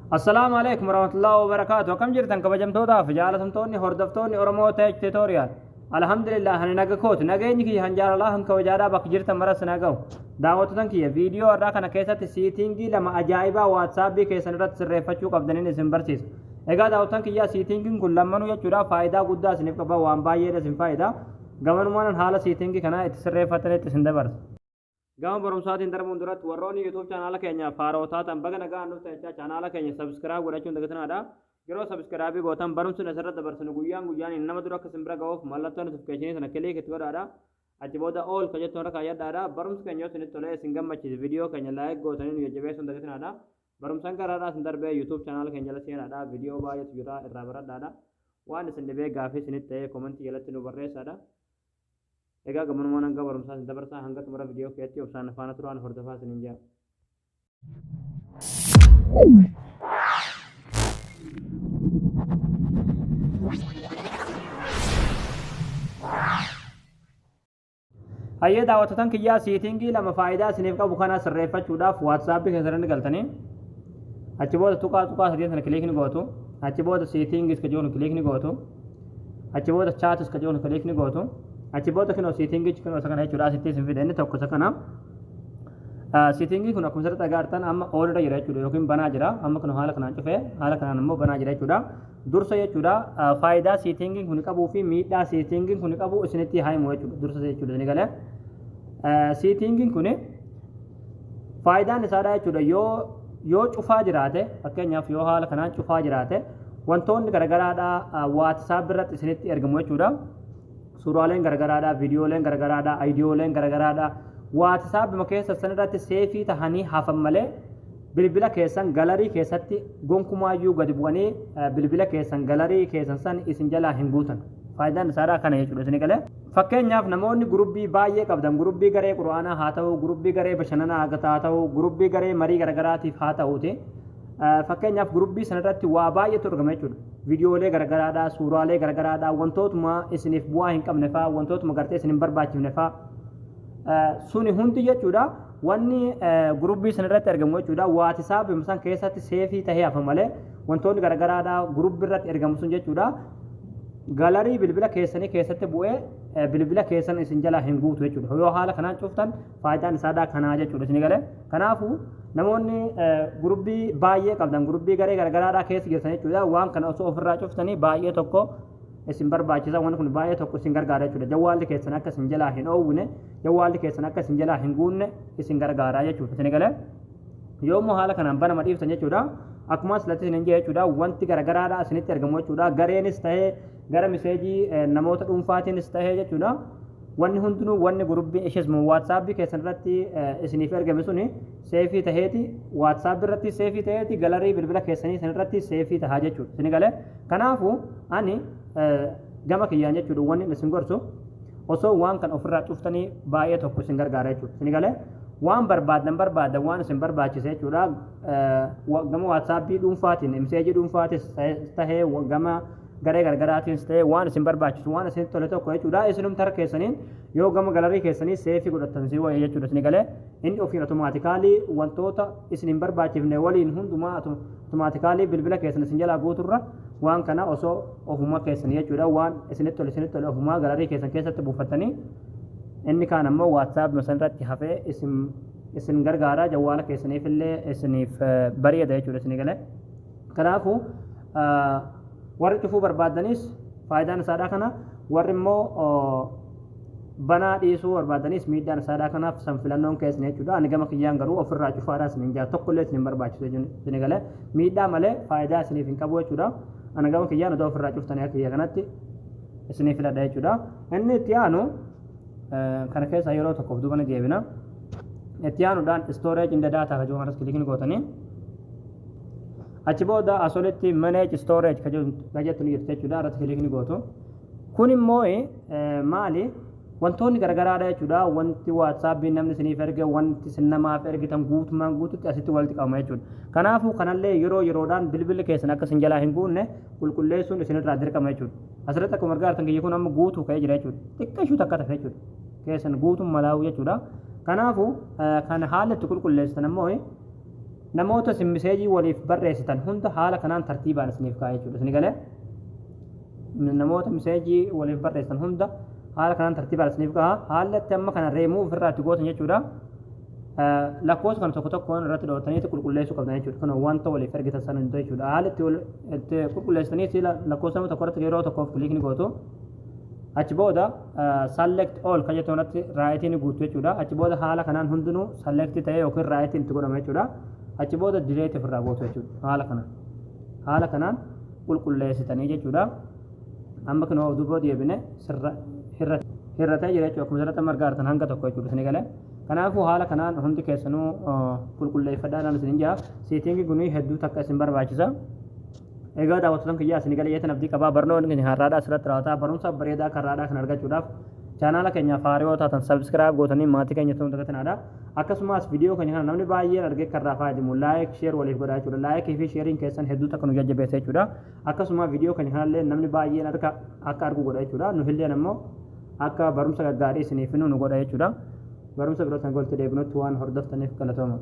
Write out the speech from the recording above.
السلام عليكم ورحمة الله وبركاته. كم جرتن كبجمتودا فجالتمتوني هردفتوني أورمو تاج توتوريال. الحمد لله هن نجكوت نجيني كي هنجار الله هن كوجارا بك جرتن مرة سنجاو. دعوتن كي فيديو أراك كيسة سيتينجي لما أجايبا واتساب بي كيسة نرد سرفة قبضنين سنبرتيس. إيجا دعوتن كي يا سيتينجي كل لما نو يجورا فايدة قدّا سنيف كبا وامباية رسم فايدة. قمن مان حالة سيتينجي كنا اتسرفة تني تسندبرس. Gama barumsaatiin darbuun duratti warroonni YouTube chaanaala keenya faarootaatan baga nagaa nuuf ta'e chaanaala keenya subscribe godhachuun dagatanaadha. Yeroo subscribe gootan barumsi asirratti dabarsinu guyyaan nama dura akka simbira ga'uuf mallattoo notification sana kilik itti godhaadha. Achi booda all ka jettoon rakkaa yaddaadha. Barumsi keenya yoo isinitti tolee isin gammachiise viidiyoo keenya like gootanii nu jajjabeessuun dagatanaadha. Barumsaan garaadhaa isin darbee YouTube chaanaala keenya jala seenaadha. Viidiyoo baay'eetu jira irraa baradhaadha. Waan isin dhibee gaafii isinitti ta'e komentii jalatti nu barreessaadha. Egaa gamanuma hanga barumsaa dabarsaa hanga xumura viidiyoo keessatti obsaan faana turaan hordofaa isiniin jira. Hayyee daawwattoota kiyyaa siitingii lama faayidaa isiniif qabu kana sirreeffachuudhaaf WhatsApp keessatti galtanii achi booda tuqaa sadii sana kilik ni gootu. Achi booda siitingis ka jiru kilik ni gootu. Achi booda chaatis ka jiru kilik ni gootu. Achi booda kinoo siitingii kinoo isa kana jechuudha asitti isin fide inni tokko isa kana siitingii kun akkuma sirriitti agartan amma oolirra jira jechuudha yookiin banaa jira amma kun haala kanaan cufee haala kanaan immoo banaa jira jechuudha dursa jechuudha faayidaa siitingii kun qabuu fi miidhaa siitingii kun qabu isinitti haimu jechuudha dursa jechuudha inni galee siitingii kun faayidaan isaadha jechuudha yoo cufaa jiraate fakkeenyaaf yoo haala kanaan cufaa jiraate wantoonni garagaraadha WhatsApp irratti isinitti ergamu jechuudha. Suuraaleen garagaraadha, viidiyooleen garagaraadha, aayidiyooleen garagaraadha. WhatsApp keessa sanirratti seefii tahanii hafan malee bilbila keessan galarii keessatti gonkumaayyuu gadi bu'anii bilbila keessan galarii keessan san isin jalaa hin guutan. Faayidaan isaadha kana jechuudha isin galee. Fakkeenyaaf namoonni gurubbii baay'ee qabdan gurubbii garee quraanaa haa ta'u, gurubbii garee bashannanaa haa ta'u, gurubbii garee marii garagaraatiif haa ta'uuti. Fakkeenyaaf gurubbii sanarratti waa baay'eetu argama jechuudha. Viidiyoolee garagaraadha, suuraalee garagaraadha, wantootuma isiniif bu'aa hin qabne fa'aa, wantootuma gartee isin hin barbaachifne fa'aa suni hundi jechuudha wanni gurubbii sanarratti argamu jechuudha. WhatsApp san keessatti seefii tahee hafa malee wantoonni garagaraadha gurubbii irratti ergamu sun jechuudha. Galarii bilbila keessanii keessatti bu'ee bilbila keessan isin jalaa hin guutu jechuudha. Yoo haala kanaan cuftan faayidaan isaadha kanaa jechuudha isin galee. Kanaafuu namoonni gurubbii baay'ee qabdan gurubbii garee garagaraadhaa keessa jirtan jechuudha. Waan kana osoo ofirraa cuftanii baay'ee tokko isin barbaachisa wanti kun baay'ee tokko isin gargaara jechuudha. Jawwaalli keessan akka isin jalaa hin oowwine jawwaalli keessan akka isin jalaa hin guunne isin gargaara jechuudha isin galee. Yoommoo haala kanaan banama dhiiftan jechuudha. Akkuma asirratti isin jee jechuudha wanti garagaraadhaa isinitti argamu jechuudha. Gareenis tahee gara miseejii namoota dhuunfaatiinis tahee jechuudha. Wanni hundinuu wanni gurubbii ishees WhatsApp keessan irratti isiniif ergame suni seefii taheeti WhatsApp irratti seefii taheeti galarii bilbila keessanii san irratti seefii tahaa jechuudha isin galee. Kanaafuu ani gama kiyyaan jechuudha wanni isin gorsu osoo waan kan ofirraa cuftanii baay'ee tokko isin gargaara jechuudha isin galee. Waan barbaadan waan isin barbaachise jechuudha gama WhatsApp dhuunfaatiin miseejii dhuunfaatis tahee gama garee garagaraatiinis ta'ee waan isin barbaachisu waan isin tole tokko jechuudha isinum tara keessaniin yoo gama galarii keessanii seefii godhatan si wayya jechuudha isin galee inni ofiin otomaatikaalii wantoota isin hin barbaachifne waliin hundumaa otomaatikaalii bilbila keessan isin jalaa guuturra waan kana osoo ofuma keessanii jechuudha waan isinitti tole ofumaa galarii keessan keessatti buufatanii inni kaan ammoo WhatsApp sanirratti hafee isin gargaara jawwaala keessaniif illee isiniif bareeda jechuudha isin galee. Kanaafuu warri cufuu barbaadanis faayidaan isaadha kana warri immoo banaa dhiisuu barbaadanis miidhaan isaadha kanaaf san filannoon keessan jechuudha. Ani gama kiyyaan garuu ofirraa cufaadhaa isin jaa tokkollee isin barbaachisu isin galee miidhaa malee faayidaa isiniif hin qabu jechuudha. Ani gama kiyyaan odoo ofirraa cuftanii akka kiyya kanatti isiniif filadha jechuudha. Inni itti aanu kana keessa yeroo tokkoof duuba ni deebina. Itti aanuudhaan storage in the data ka jiru kanas kilikni gootanii achi booda asolitti manage storage ka jettu ni jirti jechuudha irratti kilikni gootu. Kun immoo maali wantoonni garagaraadha jechuudha wanti WhatsApp namni isiniif erge wanti isin namaaf ergitan guutumaan guututti asitti walitti qabama jechuudha. Kanaafuu kanallee yeroodhaan bilbilli keessan akka isin jalaa hin guunne qulqulleessuun isinirraa dirqama jechuudha. Asirratti akkuma argaa kiyya kun amma guutuu ka'ee jira jechuudha. Xiqqeeshuu takka tafe jechuudha. Keessan guutuun malaa'u jechuudha. Kanaafuu kan haala itti qulqulleessitan ammoo namoota isin miseejii waliif barreessitan hunda haala kanaan tartiibaan isiniif kaa'ee jechuudha isin galee namoota miseejii waliif barreessitan hunda haala kanaan tartiibaan isiniif kaa'a haalatti amma kana reemuu ofirraa itti gootan jechuudha lakkoofsa kana tokko tokkoon irratti dhootaniiti qulqulleessuu qabdan jechuudha kana wanta waliif ergitan sana hin ta'u jechuudha haalatti itti qulqulleessanii lakkoofsa tokko irratti yeroo tokkoof kiliikni gootu achi booda select all kan jettu irratti raayitiin guutu jechuudha achi booda haala kanaan hundinuu select ta'ee yookiin raayitiin itti godhama jechuudha achi booda delete ofirraa gootu jechuudha haala kanaan qulqulleessitanii jechuudha amma kana duuba deebine hirratee jira jechuudha akkuma irratti margaa artan hanga tokko jechuudha isin galee kanaafuu haala kanaan hundi keessanuu qulqulleeffadhaan isin jaa seetingii gunii hedduu takka isin barbaachisa egaa daawwattoota kiyyaa isin galee yetan abdii qabaa barnoonni keenya har'aadhaa asirratti raawwataa barumsa bareedaa karraadhaa kan argachuudhaaf chaanaala keenya faariyoo taatan sabskiraayib gootanii maatii keenya ta'uun takkatinaadha akkasumas viidiyoo keenya kana namni baay'een argee karraa fayyadamu laayik sheer waliif godhaa jechuudha laayikii fi sheeriin keessan hedduu takka nu jajjabeessa jechuudha akkasuma viidiyoo keenya kanallee namni baay'een akka argu godha jechuudha nu hilleen ammoo akka barumsa gaggaarii isiniif nu godha jechuudha barumsa birootan golte deebinutti waan hordoftaniif galatooma